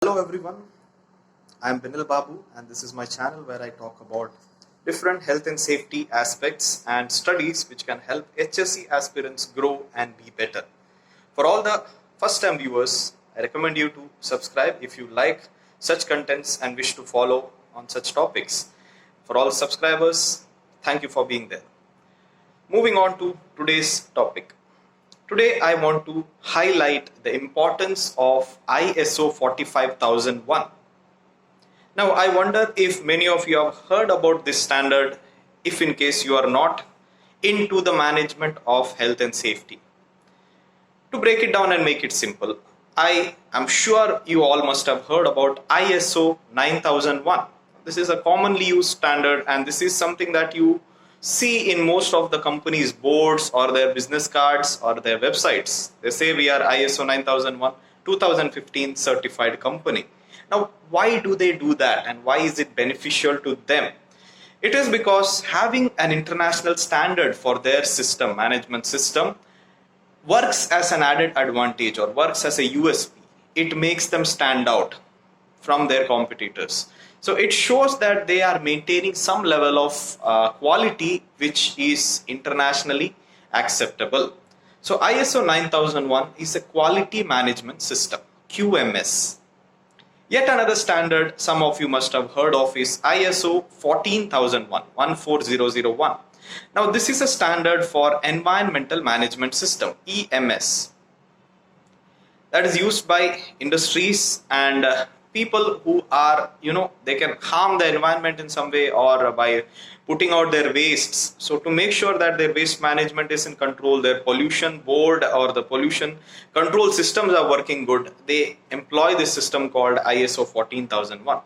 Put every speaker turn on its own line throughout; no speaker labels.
Hello everyone, I am Binil Babu and this is my channel where I talk about different health and safety aspects and studies which can help HSC aspirants grow and be better. For all the first time viewers, I recommend you to subscribe if you like such contents and wish to follow on such topics. For all subscribers, thank you for being there. Moving on to today's topic. Today I want to highlight the importance of ISO 45001. Now I wonder if many of you have heard about this standard, if in case you are not into the management of health and safety. To break it down and make it simple, I am sure you all must have heard about ISO 9001. This is a commonly used standard and this is something that you see in most of the companies' boards or their business cards or their websites. They say we are ISO 9001 2015 certified company. Now, why do they do that and why is it beneficial to them? It is because having an international standard for their system, management system, works as an added advantage or works as a USP. It makes them stand out from their competitors. So it shows that they are maintaining some level of quality which is internationally acceptable. So ISO 9001 is a quality management system, QMS. Yet another standard some of you must have heard of is ISO 14001, 14001. Now this is a standard for environmental management system, EMS, that is used by industries and people who are, they can harm the environment in some way or by putting out their wastes. So to make sure that their waste management is in control, their pollution board or the pollution control systems are working good, they employ this system called ISO 14001.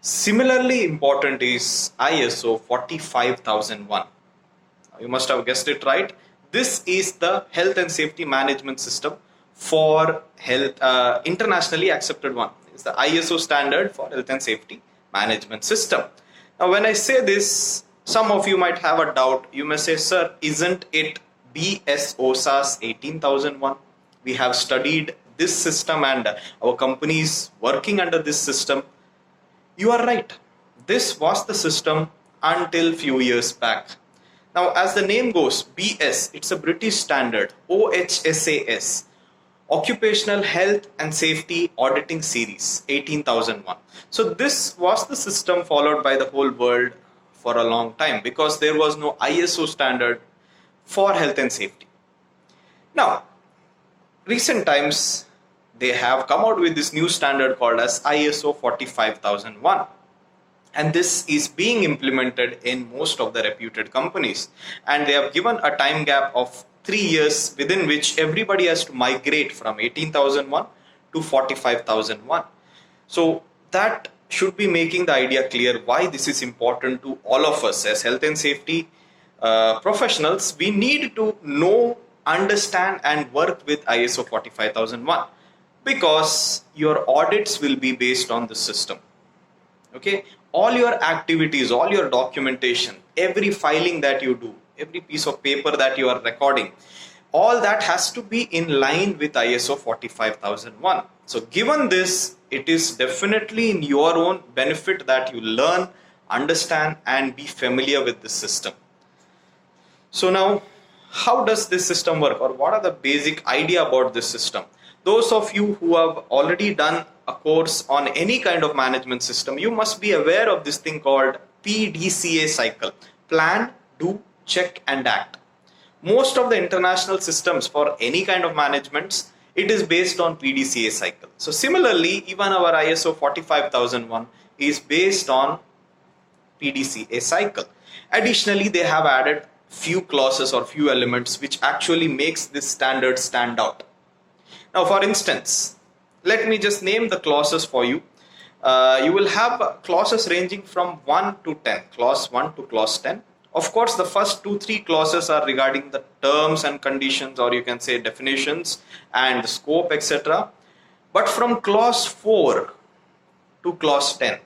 Similarly important is ISO 45001. You must have guessed it right. This is the health and safety management system for health, internationally accepted one. It's the ISO standard for health and safety management system. Now when I say this, some of you might have a doubt. You may say, sir, isn't it BS-OSAS 18001? We have studied this system and our company is working under this system. You are right. This was the system until few years back. Now as the name goes, BS, it's a British standard, OHSAS, Occupational Health and Safety Auditing Series 18001. So this was the system followed by the whole world for a long time because there was no ISO standard for health and safety. Now, recent times they have come out with this new standard called as ISO 45001. And this is being implemented in most of the reputed companies. And they have given a time gap of 3 years within which everybody has to migrate from 18001 to 45001. So that should be making the idea clear why this is important to all of us as health and safety professionals. We need to know, understand and work with ISO 45001 because your audits will be based on the system. Okay, all your activities, all your documentation, every filing that you do, every piece of paper that you are recording, all that has to be in line with ISO 45001. So given this, it is definitely in your own benefit that you learn, understand and be familiar with this system. So now, how does this system work or what are the basic idea about this system? Those of you who have already done a course on any kind of management system, you must be aware of this thing called PDCA cycle, plan, do, check and act. Most of the international systems for any kind of managements, it is based on PDCA cycle. So similarly, even our ISO 45001 is based on PDCA cycle. Additionally, they have added few clauses or few elements which actually makes this standard stand out. Now, for instance, let me just name the clauses for you. You will have clauses ranging from 1 to 10, clause 1 to clause 10. Of course, the first 2-3 clauses are regarding the terms and conditions, or you can say definitions and scope, etc. But from clause 4 to clause 10,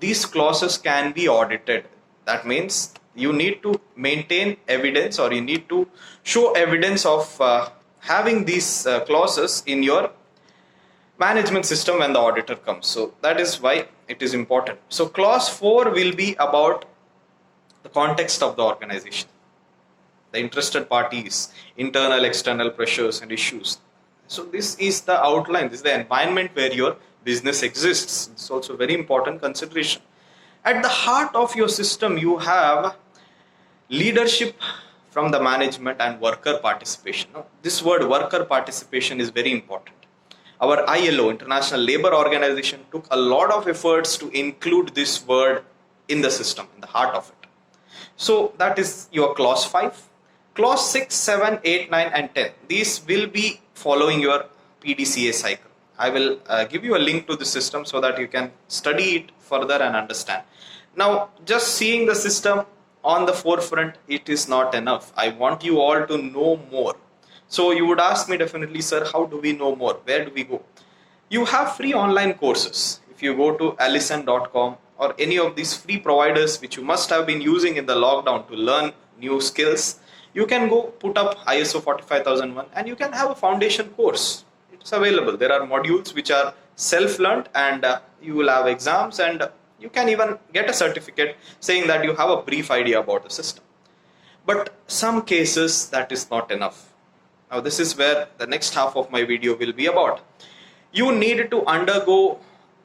these clauses can be audited. That means you need to maintain evidence or you need to show evidence of having these clauses in your management system when the auditor comes. So that is why it is important. So clause 4 will be about the context of the organization, the interested parties, internal, external pressures and issues. So this is the outline, this is the environment where your business exists. It's also very important consideration. At the heart of your system, you have leadership from the management and worker participation. Now, this word worker participation is very important. Our ILO, International Labour Organization, took a lot of efforts to include this word in the system, in the heart of it. So that is your clause 5. Clause 6, 7, 8, 9 and 10. These will be following your PDCA cycle. I will give you a link to the system so that you can study it further and understand. Now, just seeing the system on the forefront, it is not enough. I want you all to know more. So you would ask me definitely, sir, how do we know more? Where do we go? You have free online courses. If you go to allison.com or any of these free providers which you must have been using in the lockdown to learn new skills, you can go put up ISO 45001 and you can have a foundation course. It's available. There are modules which are self-learned and you will have exams and you can even get a certificate saying that you have a brief idea about the system. But some cases that is not enough. Now this is where the next half of my video will be about. You need to undergo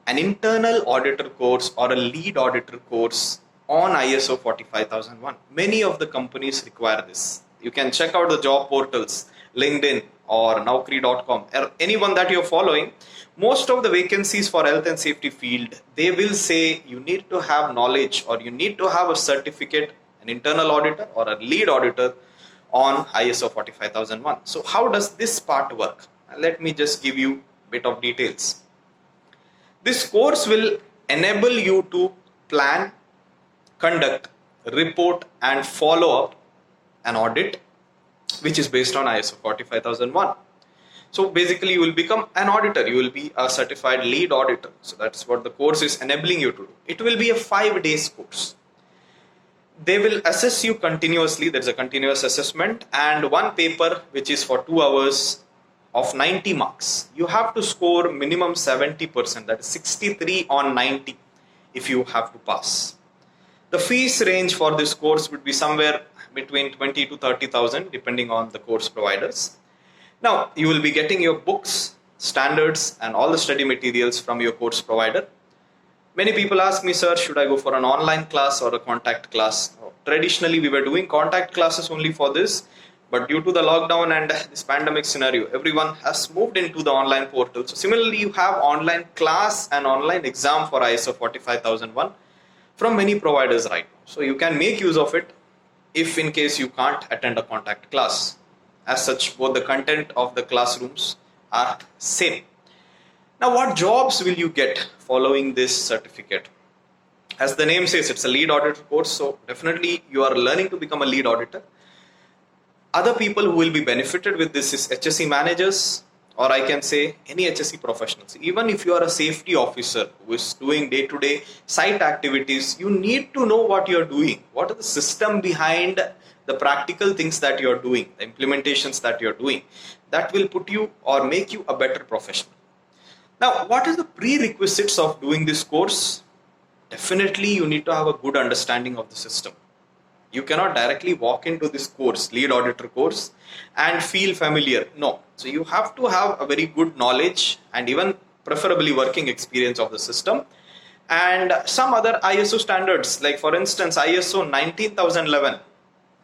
an internal auditor course or a lead auditor course on ISO 45001. Many of the companies require this. You can check out the job portals, LinkedIn or Naukri.com, or anyone that you're following. Most of the vacancies for health and safety field, they will say you need to have knowledge or you need to have a certificate, an internal auditor or a lead auditor on ISO 45001. So how does this part work? Let me just give you a bit of details. This course will enable you to plan, conduct, report and follow up an audit which is based on ISO 45001. So basically you will become an auditor, you will be a certified lead auditor. So that's what the course is enabling you to do. It will be a 5-day course. They will assess you continuously. There's a continuous assessment and one paper which is for 2 hours of 90 marks. You have to score minimum 70%, that is 63 on 90 if you have to pass. The fees range for this course would be somewhere between 20 to 30,000 depending on the course providers. Now you will be getting your books, standards and all the study materials from your course provider. Many people ask me, sir, should I go for an online class or a contact class? Traditionally, we were doing contact classes only for this, but due to the lockdown and this pandemic scenario, everyone has moved into the online portal. So similarly, you have online class and online exam for ISO 45001 from many providers right now. So you can make use of it if in case you can't attend a contact class. As such, both the content of the classrooms are same. Now, what jobs will you get following this certificate? As the name says, it's a lead auditor course. So definitely you are learning to become a lead auditor. Other people who will be benefited with this is HSE managers, or I can say any HSE professionals. Even if you are a safety officer who is doing day-to-day site activities, you need to know what you're doing. What is the system behind the practical things that you're doing, the implementations that you're doing. That will put you or make you a better professional. Now, what is the prerequisites of doing this course? Definitely, you need to have a good understanding of the system. You cannot directly walk into this course, lead auditor course, and feel familiar. No. So you have to have a very good knowledge and even preferably working experience of the system. And some other ISO standards, like for instance, ISO 19011,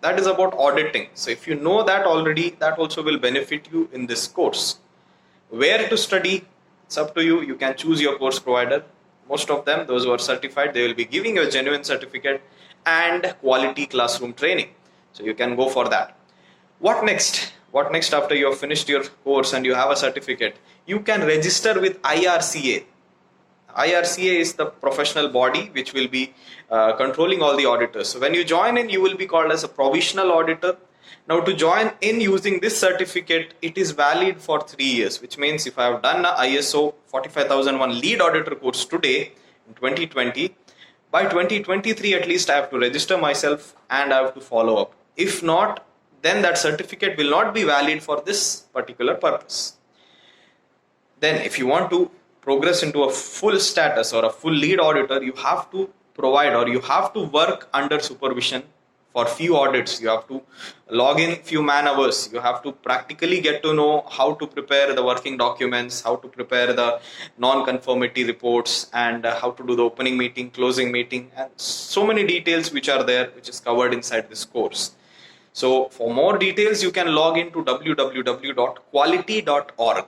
that is about auditing. So if you know that already, that also will benefit you in this course. Where to study? It's up to you. You can choose your course provider. Most of them, those who are certified, they will be giving you a genuine certificate and quality classroom training. So you can go for that. What next? What next after you have finished your course and you have a certificate? You can register with IRCA. IRCA is the professional body which will be controlling all the auditors. So when you join in, you will be called as a provisional auditor. Now to join in using this certificate, it is valid for 3 years, which means if I have done a ISO 45001 lead auditor course today in 2020, by 2023 at least I have to register myself and I have to follow up. If not, then that certificate will not be valid for this particular purpose. Then if you want to progress into a full status or a full lead auditor, you have to provide or you have to work under supervision for few audits. You have to log in few man hours. You have to practically get to know how to prepare the working documents, how to prepare the non-conformity reports, and how to do the opening meeting, closing meeting, and so many details which are there, which is covered inside this course. So for more details, you can log into www.quality.org.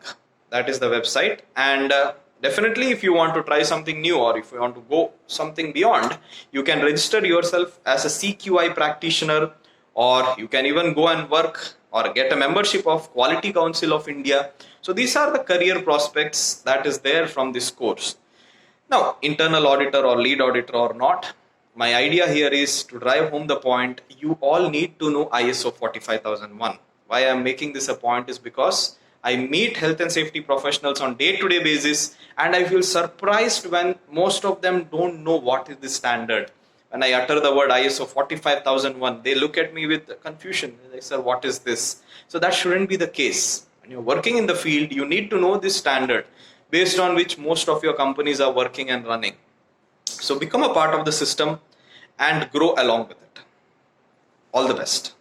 That is the website. And definitely, if you want to try something new or if you want to go something beyond, you can register yourself as a CQI practitioner, or you can even go and work or get a membership of Quality Council of India. So these are the career prospects that is there from this course. Now, internal auditor or lead auditor or not, my idea here is to drive home the point, you all need to know ISO 45001. Why I am making this a point is because I meet health and safety professionals on day-to-day basis, and I feel surprised when most of them don't know what is the standard. When I utter the word ISO 45001, they look at me with confusion. They say, what is this? So that shouldn't be the case. When you're working in the field, you need to know this standard based on which most of your companies are working and running. So become a part of the system and grow along with it. All the best.